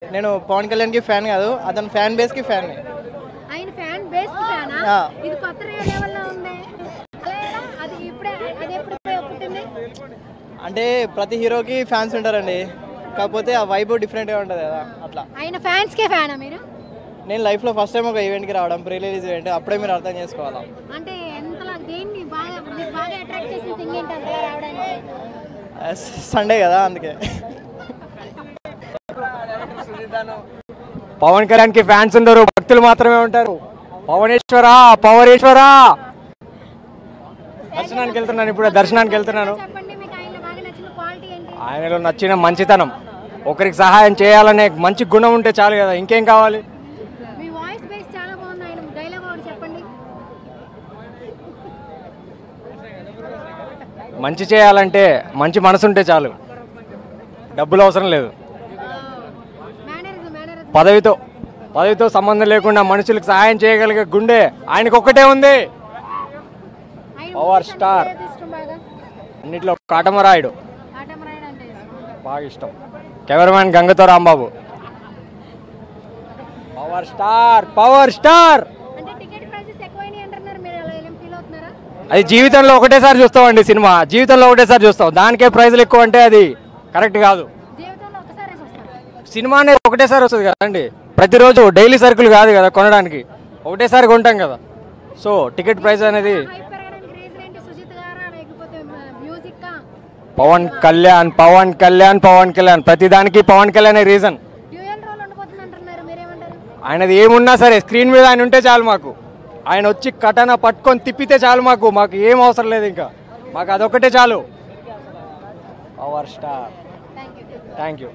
నేను పవన్ కళ్యాణ్ కి ఫ్యాన్ కాదు, అతని ఫ్యాన్ బేస్ కి ఫ్యాన్. ఆయన ఫ్యాన్ బేస్ కి ఫ్యానా? ఇది కొత్త లెవెల్లో ఉంది. అది ఇప్పుడే అది ఎప్పుడు పుట్టింది? అంటే ప్రతి హీరోకి ఫ్యాన్స్ ఉంటారండి, కాకపోతే ఆ వైబ్ డిఫరెంట్ గా ఉంటది కదా అట్లా. ఆయన ఫ్యాన్స్ కే ఫ్యానా మీరు? నేను లైఫ్ లో ఫస్ట్ టైం ఒక ఈవెంట్ కి రావడం, ప్రీ రిలీజ్ ఈవెంట్, అప్పుడే మీరు అర్థం చేసుకోవాలా. అంటే ఎంతలా దేన్ని బాగా అట్రాక్ట్ చేసిన థింగ్ ఏంటి అంతలా రావడానికి? సండే కదా అందుకే. పవన్ కళ్యాణ్ కి ఫ్యాన్స్ ఉండరు, భక్తులు మాత్రమే ఉంటారు. పవనేశ్వరా పవరేశ్వరా. దర్శనానికి వెళ్తున్నాను, ఇప్పుడు దర్శనానికి వెళ్తున్నాను. ఆయనలో నచ్చిన మంచితనం, ఒకరికి సహాయం చేయాలనే మంచి గుణం ఉంటే చాలు కదా, ఇంకేం కావాలి? మంచి చేయాలంటే మంచి మనసు ఉంటే చాలు, డబ్బులు అవసరం లేదు. పదవితో సంబంధం లేకుండా మనుషులకు సహాయం చేయగలిగే గుండె ఆయనకు ఒక్కటే ఉంది. పవర్ స్టార్, అన్నిట్లో కాటమరాయుడు బాగా ఇష్టం. కెమెరామ్యాన్ గంగతో Rambabu. Power star power star. అది జీవితంలో ఒకటేసారి చూస్తామండి, సినిమా జీవితంలో ఒకటేసారి చూస్తాం, దానికే ప్రైజ్లు ఎక్కువ అంటే అది కరెక్ట్ కాదు. సినిమా అనేది ఒకటేసారి వస్తుంది కదండి, ప్రతిరోజు డైలీ సరుకులు కాదు కదా కొనడానికి, ఒకటేసారి కొంటాం కదా. సో టికెట్ ప్రైస్ అనేది పవన్ కళ్యాణ్ పవన్ కళ్యాణ్ పవన్ కళ్యాణ్, ప్రతిదానికి పవన్ కళ్యాణ్ రీజన్. ఆయనది ఏమున్నా సరే స్క్రీన్ మీద ఆయన ఉంటే చాలు మాకు, ఆయన వచ్చి కటన పట్టుకొని తిప్పితే చాలు మాకు ఏం అవసరం లేదు, ఇంకా మాకు అదొకటే చాలు. Power star. Thank you.